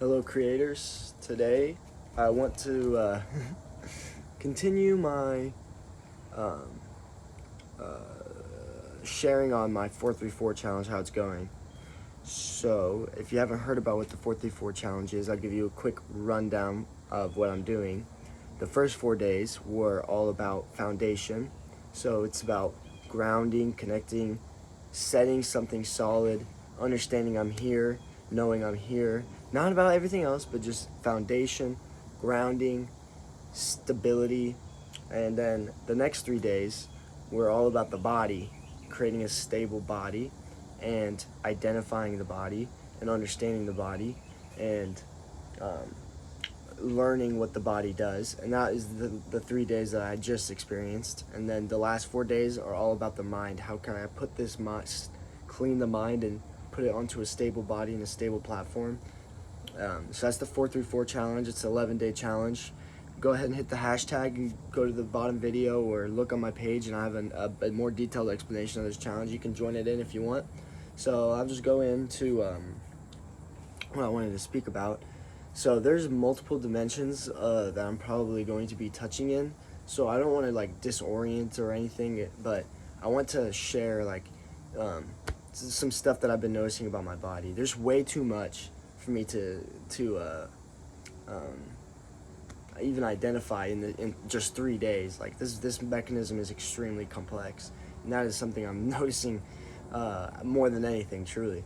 Hello creators, today I want to continue my um, sharing on my 434 challenge, how it's going. So if you haven't heard about what the 434 challenge is, I'll give you a quick rundown of what I'm doing. The first 4 days were all about foundation, so it's about grounding, connecting, setting something solid, understanding I'm here, knowing I'm here, not about everything else, but just foundation, grounding, stability. And then the next 3 days were all about the body, creating a stable body and identifying the body and understanding the body and um, learning what the body does. And that is the 3 days that I just experienced. And then the last 4 days are all about the mind. How can I put this clean the mind and put it onto a stable body and a stable platform. So that's the 434 challenge. It's an 11-day challenge. Go ahead and hit the hashtag and go to the bottom video or look on my page, and I have a more detailed explanation of this challenge. You can join it in if you want. So I'll just go into what I wanted to speak about. So there's multiple dimensions that I'm probably going to be touching in. So I don't want to like disorient or anything, but I want to share like some stuff that I've been noticing about my body. There's way too much for me to even identify in just 3 days. Like this mechanism is extremely complex, and that is something I'm noticing more than anything, truly.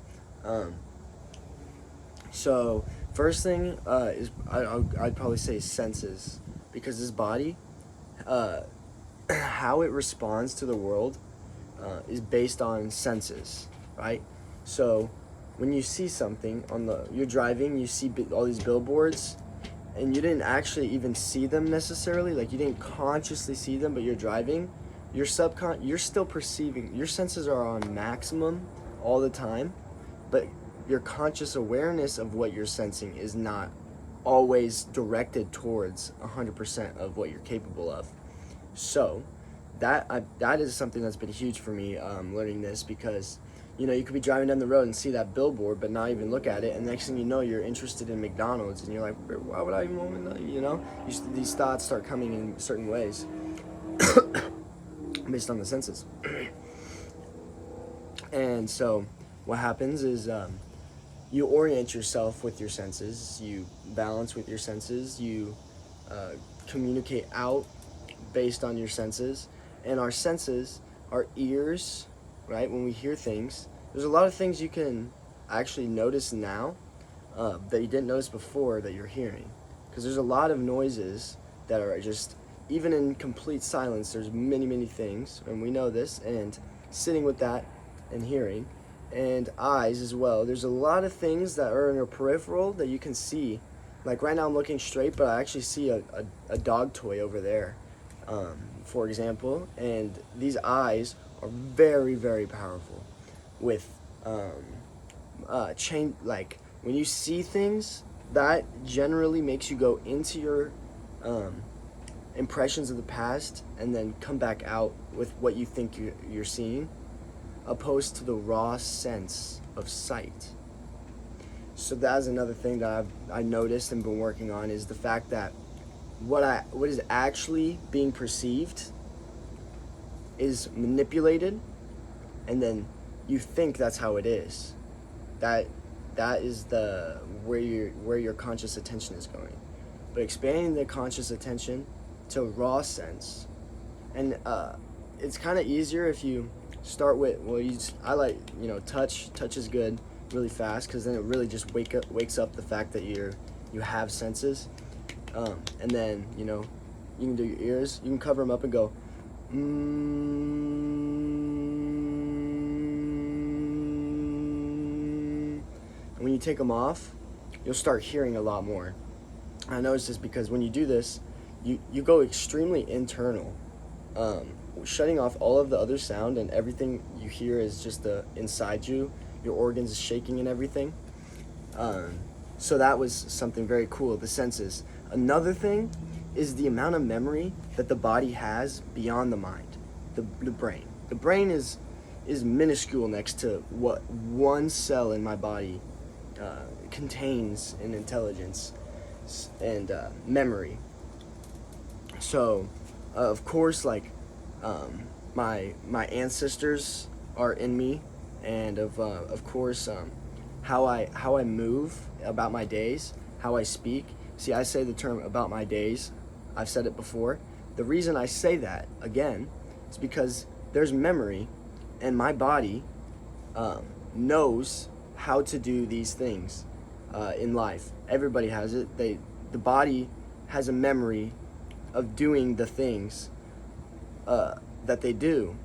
So first thing is I'd probably say senses, because this body, how it responds to the world is based on senses, right? So when you see something you're driving, you see all these billboards, and you didn't actually even see them necessarily, like you didn't consciously see them, but you're driving, you're still perceiving. Your senses are on maximum all the time, but your conscious awareness of what you're sensing is not always directed towards 100% of what you're capable of. So that is something that's been huge for me, learning this, because you could be driving down the road and see that billboard but not even look at it, and next thing you know you're interested in McDonald's, and you're like, why would I even want these thoughts start coming in certain ways based on the senses. And so what happens is you orient yourself with your senses, you balance with your senses, you communicate out based on your senses. And our senses, our ears, right, when we hear things, there's a lot of things you can actually notice now that you didn't notice before that you're hearing. Because there's a lot of noises that are just, even in complete silence, there's many things, and we know this, and sitting with that and hearing, and eyes as well. There's a lot of things that are in your peripheral that you can see. Like right now I'm looking straight, but I actually see a dog toy over there, for example, and these eyes are very powerful with change. Like when you see things, that generally makes you go into your impressions of the past and then come back out with what you think you're seeing, opposed to the raw sense of sight. So that's another thing that I noticed and been working on, is the fact that what is actually being perceived is manipulated, and then you think that's how it is. That is where your conscious attention is going. But expanding the conscious attention to raw sense, and it's kind of easier if you start with, touch is good really fast, because then it really just wakes up the fact that you have senses. And then you can do your ears, you can cover them up and go and when you take them off, you'll start hearing a lot more. I noticed this because when you do this, you go extremely internal, shutting off all of the other sound, and everything you hear is just inside you, your organs shaking and everything. So that was something very cool, the senses. Another thing is the amount of memory that the body has beyond the mind, the brain. The brain is minuscule next to what one cell in my body contains an intelligence and memory. So, of course, like my ancestors are in me, and of course, how I move about my days, how I speak. See, I say the term about my days. I've said it before. The reason I say that again is because there's memory, and my body knows how to do these things in life. Everybody has it. The body has a memory of doing the things that they do.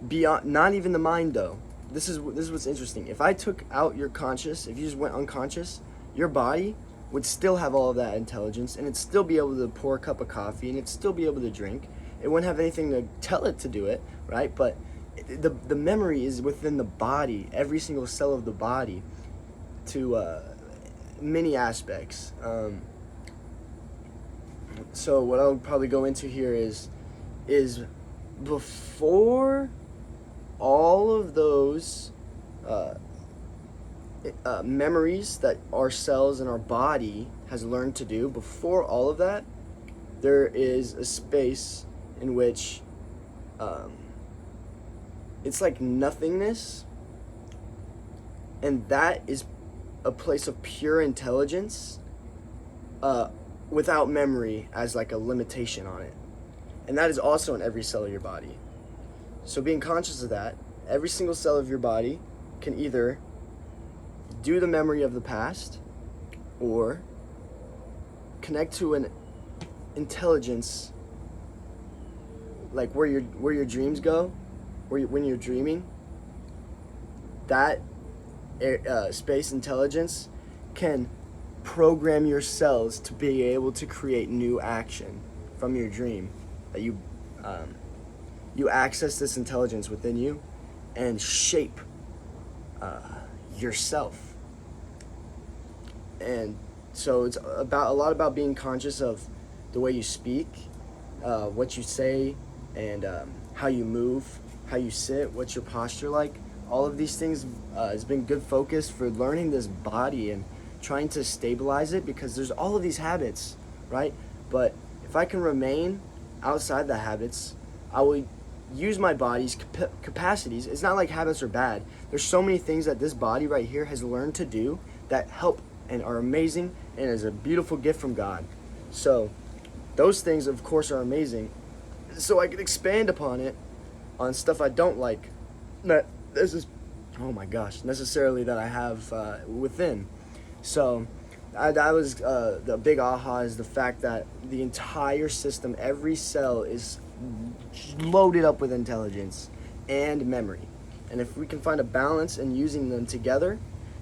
Beyond, not even the mind though. This is what's interesting. If I took out your conscious, if you just went unconscious, your body would still have all of that intelligence, and it'd still be able to pour a cup of coffee, and it'd still be able to drink. It wouldn't have anything to tell it to do it, right? But the memory is within the body, every single cell of the body, to many aspects. So what I'll probably go into here is before all of those memories that our cells and our body has learned to do, before all of that, there is a space in which it's like nothingness, and that is a place of pure intelligence without memory as like a limitation on it. And that is also in every cell of your body. So being conscious of that, every single cell of your body can either do the memory of the past or connect to an intelligence, like where your dreams go, when you're dreaming. That space intelligence can program your cells to be able to create new action from your dream. That you access this intelligence within you and shape yourself. And so it's a lot about being conscious of the way you speak, what you say, and how you move, how you sit, what's your posture like. All of these things has been good focus for learning this body and trying to stabilize it, because there's all of these habits, right? But if I can remain outside the habits, I will use my body's capacities. It's not like habits are bad. There's so many things that this body right here has learned to do that help and are amazing and is a beautiful gift from God. So those things, of course, are amazing. So I can expand upon it on stuff I don't like. That this is, oh my gosh, necessarily that I have within. So that was the big aha, is the fact that the entire system, every cell is loaded up with intelligence and memory. And if we can find a balance in using them together,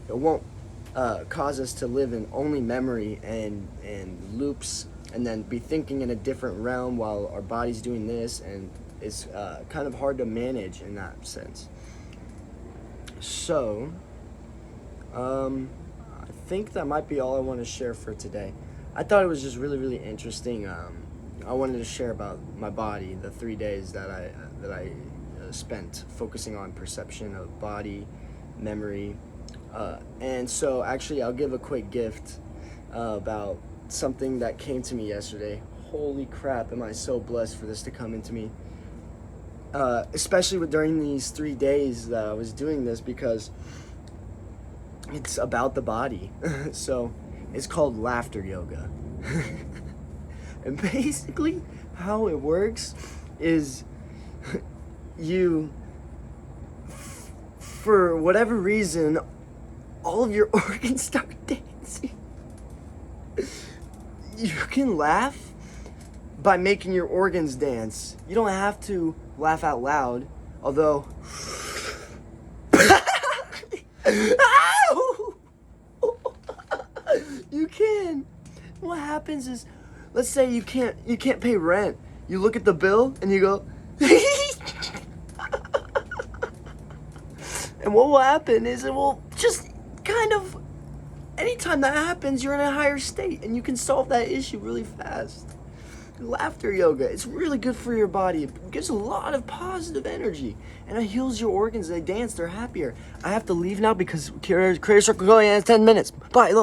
it won't cause us to live in only memory and loops, and then be thinking in a different realm while our body's doing this, and it's kind of hard to manage in that sense. So I think that might be all I want to share for today. I thought it was just really, really interesting. I wanted to share about my body, the 3 days that I spent focusing on perception of body, memory, and so actually I'll give a quick gift about something that came to me yesterday. Holy crap, am I so blessed for this to come into me, especially during these 3 days that I was doing this, because it's about the body. So it's called laughter yoga. And basically how it works is you, for whatever reason, all of your organs start dancing. You can laugh by making your organs dance. You don't have to laugh out loud, although you can. What happens is, let's say you can't pay rent. You look at the bill and you go and what will happen is it will just kind of, anytime that happens, you're in a higher state and you can solve that issue really fast. laughter yoga. It's really good for your body. It gives a lot of positive energy, and it heals your organs. They dance, they're happier. I have to leave now because Creator Circle going in 10 minutes. Bye, love.